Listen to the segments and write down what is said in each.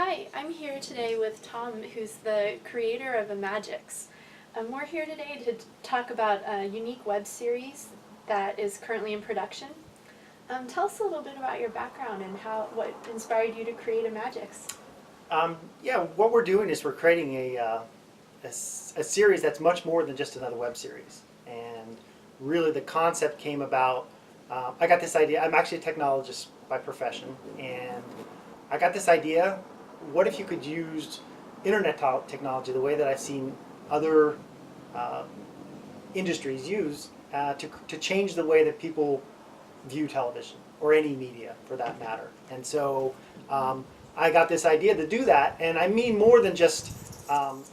Hi, I'm here today with Tom, who's the creator of Immagix. We're here today to talk about a unique web series that is currently in production. Tell us a little bit about your background and what inspired you to create Immagix. Yeah, what we're doing is we're creating a series that's much more than just another web series. And really the concept came about, I got this idea, I'm actually a technologist by profession, and I got this idea, what if you could use internet technology the way that I've seen other uh, industries use to change the way that people view television or any media for that matter. And so I got this idea to do that, and I mean more than just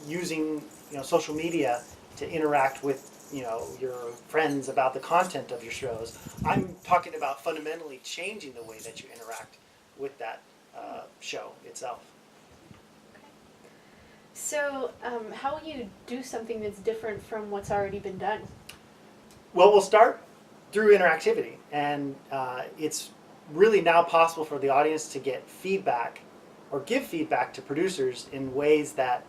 using social media to interact with your friends about the content of your shows. I'm talking about fundamentally changing the way that you interact with that show itself. So, how will you do something that's different from what's already been done? Well, we'll start through interactivity, and it's really now possible for the audience to get feedback or give feedback to producers in ways that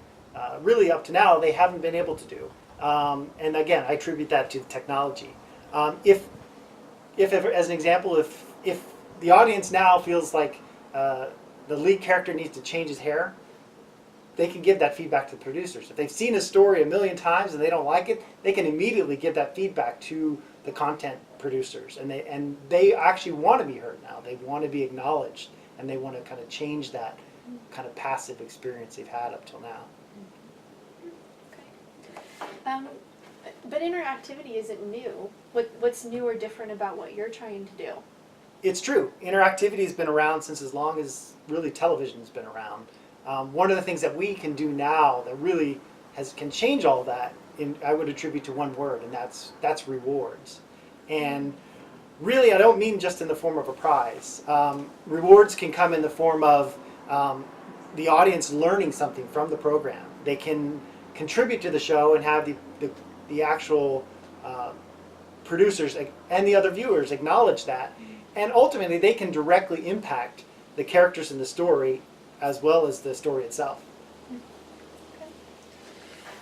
really up to now they haven't been able to do. And again, I attribute that to the technology. If as an example, if the audience now feels like the lead character needs to change his hair, they can give that feedback to the producers. If they've seen a story a million times and they don't like it, they can immediately give that feedback to the content producers, and they actually want to be heard now. They want to be acknowledged, and they want to kind of change that kind of passive experience they've had up till now. Okay. But interactivity isn't new. What's new or different about what you're trying to do? It's true. Interactivity has been around since as long as really television has been around. One of the things that we can do now that really can change all that, I would attribute to one word, and that's rewards. And really, I don't mean just in the form of a prize. Rewards can come in the form of the audience learning something from the program. They can contribute to the show and have the actual producers and the other viewers acknowledge that. And ultimately, they can directly impact the characters in the story as well as the story itself. Okay.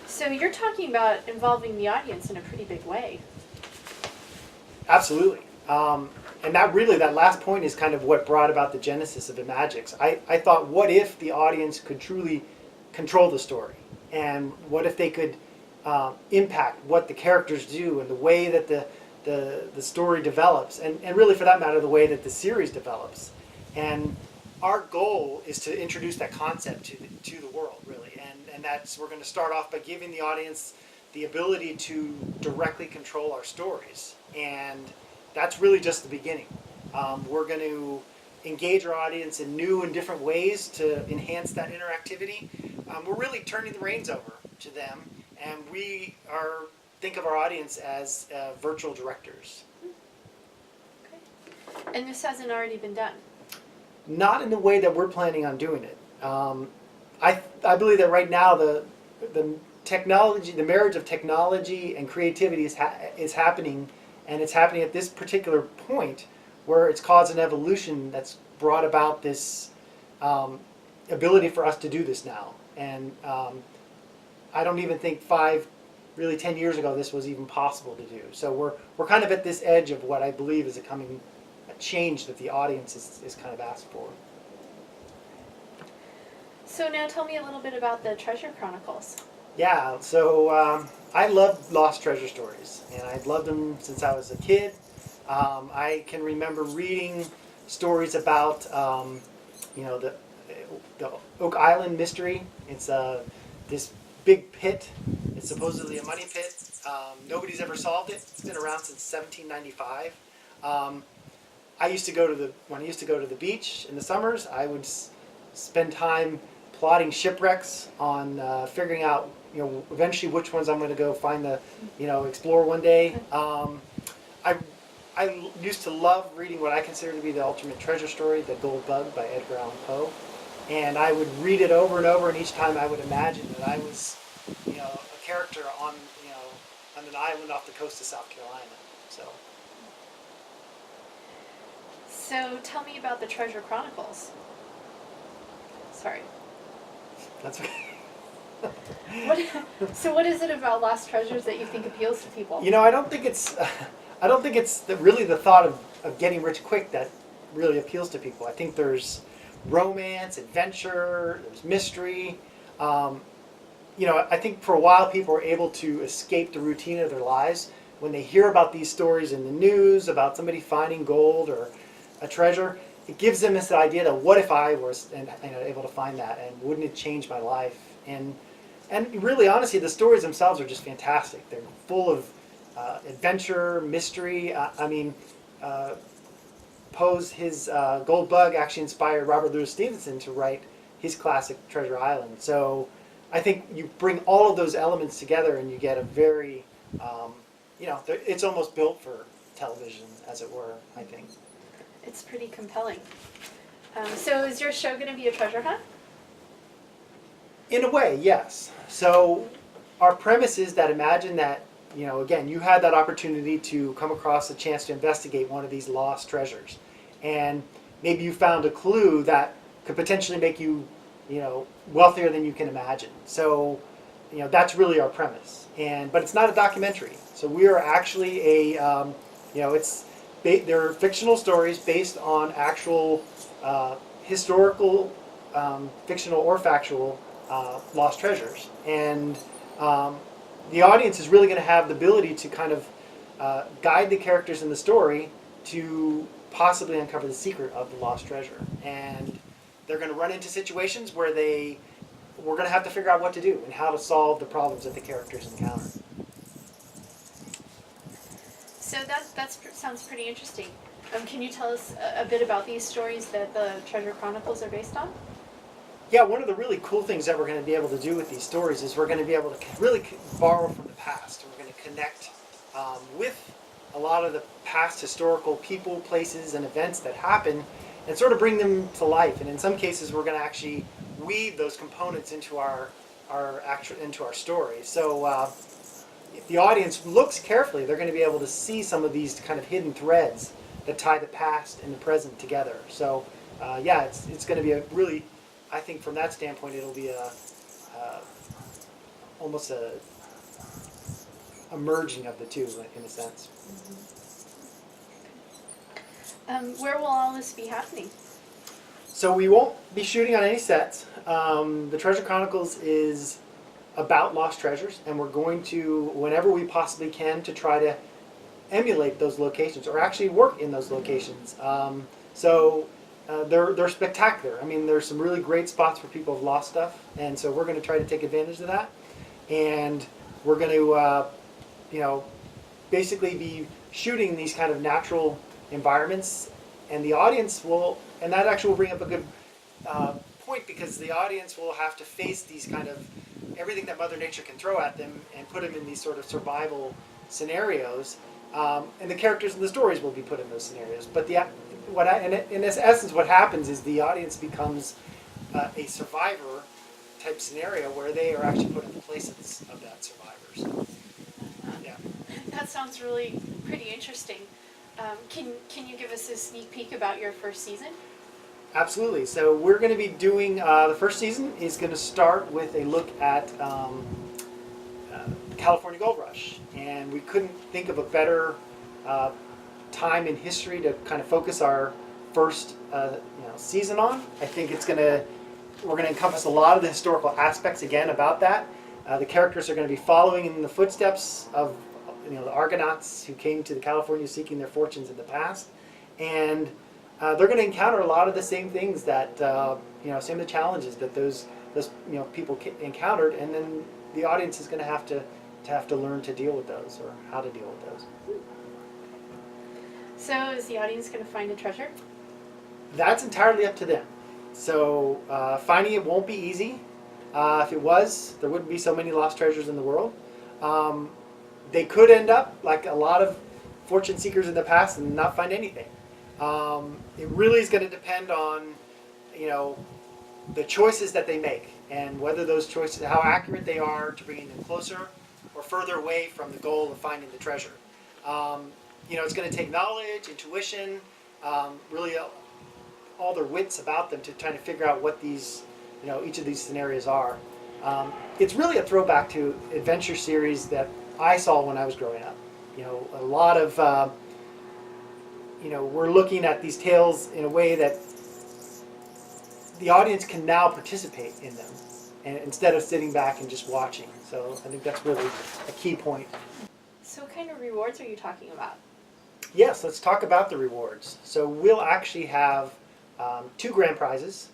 So you're talking about involving the audience in a pretty big way. Absolutely. And that last point is kind of what brought about the genesis of Immagix. I thought, what if the audience could truly control the story? And what if they could impact what the characters do and the way that the story develops, and really for that matter the way that the series develops. And our goal is to introduce that concept to the world, really, and we're going to start off by giving the audience the ability to directly control our stories, and that's really just the beginning. We're going to engage our audience in new and different ways to enhance that interactivity. We're really turning the reins over to them, and we think of our audience as virtual directors. Okay. And this hasn't already been done? Not in the way that we're planning on doing it. I believe that right now the technology, the marriage of technology and creativity is happening, and it's happening at this particular point where it's caused an evolution that's brought about this ability for us to do this now. And I don't even think 10 years ago this was even possible to do. So we're kind of at this edge of what I believe is a change that the audience is kind of asked for. So now tell me a little bit about the Treasure Chronicles. Yeah, so I love lost treasure stories, and I've loved them since I was a kid. I can remember reading stories about the Oak Island mystery. It's this big pit. It's supposedly a money pit. Nobody's ever solved it. It's been around since 1795. When I used to go to the beach in the summers, I would spend time plotting shipwrecks on figuring out, eventually which ones I'm going to go find explore one day. I used to love reading what I consider to be the ultimate treasure story, The Gold Bug by Edgar Allan Poe. And I would read it over and over, and each time I would imagine that I was, a character on an island off the coast of South Carolina. So tell me about the Treasure Chronicles. Sorry. That's okay. So what is it about lost treasures that you think appeals to people? You know, I don't think it's really the thought of getting rich quick that really appeals to people. I think there's romance, adventure, there's mystery. Um, you know, I think for a while people were able to escape the routine of their lives when they hear about these stories in the news about somebody finding gold or a treasure. It gives them this idea that what if I was able to find that, and wouldn't it change my life? And really, honestly, the stories themselves are just fantastic. They're full of adventure, mystery. Poe's his Gold Bug actually inspired Robert Louis Stevenson to write his classic Treasure Island. So I think you bring all of those elements together and you get a very, it's almost built for television, as it were, I think. It's pretty compelling. So is your show going to be a treasure hunt? In a way, yes. So our premise is that imagine that, you know, again, you had that opportunity to come across a chance to investigate one of these lost treasures. And maybe you found a clue that could potentially make you, you know, wealthier than you can imagine. So, you know, that's really our premise. But it's not a documentary. So we are actually they're fictional stories based on actual historical, fictional or factual lost treasures. And the audience is really going to have the ability to kind of guide the characters in the story to possibly uncover the secret of the lost treasure. And they're going to run into situations where we're going to have to figure out what to do and how to solve the problems that the characters encounter. So that sounds pretty interesting. Can you tell us a bit about these stories that the Treasure Chronicles are based on? Yeah, one of the really cool things that we're going to be able to do with these stories is we're going to be able to really borrow from the past. We're going to connect with a lot of the past historical people, places, and events that happen and sort of bring them to life. And in some cases, we're going to actually weave those components into our story. So if the audience looks carefully, they're going to be able to see some of these kind of hidden threads that tie the past and the present together. So it's going to be a really, I think from that standpoint, it'll be almost a merging of the two in a sense. Where will all this be happening? So we won't be shooting on any sets. The Treasure Chronicles is about lost treasures, and we're going to, whenever we possibly can, to try to emulate those locations or actually work in those locations. They're spectacular. I mean, there's some really great spots where people have lost stuff, and so we're going to try to take advantage of that. And we're going to, basically be shooting these kind of natural environments, and the audience will, and that actually will bring up a good point, because the audience will have to face these kind of everything that Mother Nature can throw at them and put them in these sort of survival scenarios. And the characters in the stories will be put in those scenarios. But in this essence, what happens is the audience becomes a survivor type scenario where they are actually put in the place of that survivor. So, yeah. That sounds really pretty interesting. Can you give us a sneak peek about your first season? Absolutely. So we're going to be doing, the first season is going to start with a look at California Gold Rush. And we couldn't think of a better time in history to kind of focus our first season on. I think we're going to encompass a lot of the historical aspects again about that. The characters are going to be following in the footsteps of the Argonauts who came to the California seeking their fortunes in the past. And they're going to encounter a lot of the same things that, some of the challenges that those people encountered, and then the audience is going to have to learn to deal with those, or how to deal with those. So is the audience going to find a treasure? That's entirely up to them. So finding it won't be easy. If it was, there wouldn't be so many lost treasures in the world. They could end up like a lot of fortune seekers in the past and not find anything. It really is going to depend on, the choices that they make, and whether those choices, how accurate they are to bringing them closer or further away from the goal of finding the treasure. It's going to take knowledge, intuition, really all their wits about them to try to figure out what these each of these scenarios are. It's really a throwback to adventure series that I saw when I was growing up. A lot of we're looking at these tales in a way that the audience can now participate in them, and instead of sitting back and just watching. So I think that's really a key point. So what kind of rewards are you talking about? Yes, let's talk about the rewards. So we'll actually have 2 grand prizes,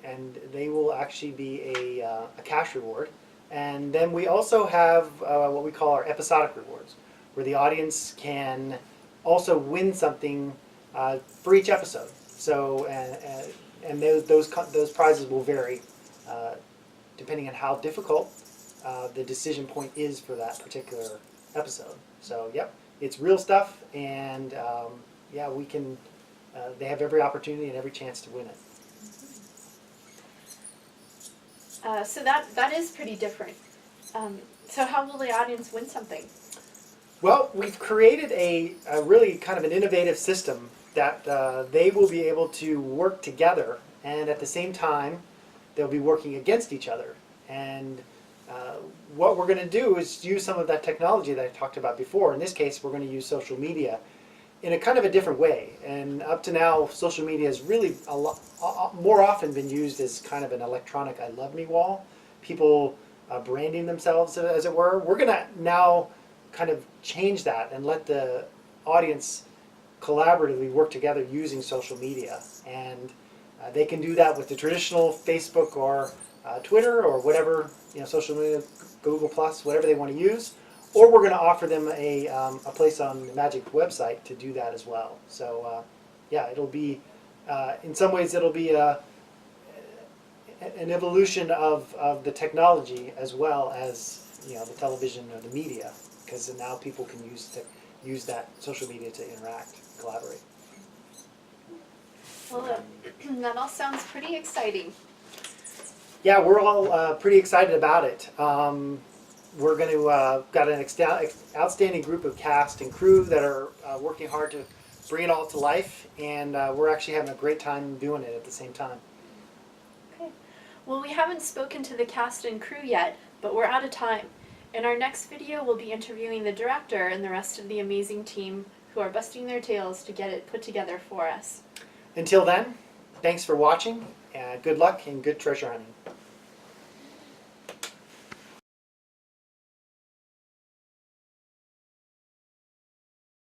and they will actually be a cash reward. And then we also have what we call our episodic rewards, where the audience can also win something for each episode. So and those prizes will vary depending on how difficult the decision point is for that particular episode. So yep, it's real stuff, and yeah, we can. They have every opportunity and every chance to win it. So that is pretty different. So how will the audience win something? Well, we've created a really kind of an innovative system that they will be able to work together, and at the same time, they'll be working against each other. And what we're going to do is use some of that technology that I talked about before. In this case, we're going to use social media in a kind of a different way. And up to now, social media has really more often been used as kind of an electronic "I love me" wall. People branding themselves, as it were. We're going to now kind of change that and let the audience collaboratively work together using social media. And they can do that with the traditional Facebook or Twitter or whatever, social media, Google Plus, whatever they want to use. Or we're going to offer them a place on the Immagix website to do that as well. So yeah, it'll be, in some ways it'll be an evolution of the technology as well as the television or the media, because now people can use that social media to interact, collaborate. Well, that all sounds pretty exciting. Yeah, we're all pretty excited about it. We're going to got an outstanding group of cast and crew that are working hard to bring it all to life, and we're actually having a great time doing it at the same time. Okay. Well, we haven't spoken to the cast and crew yet, but we're out of time. In our next video, we'll be interviewing the director and the rest of the amazing team who are busting their tails to get it put together for us. Until then, thanks for watching, good luck and good treasure hunting.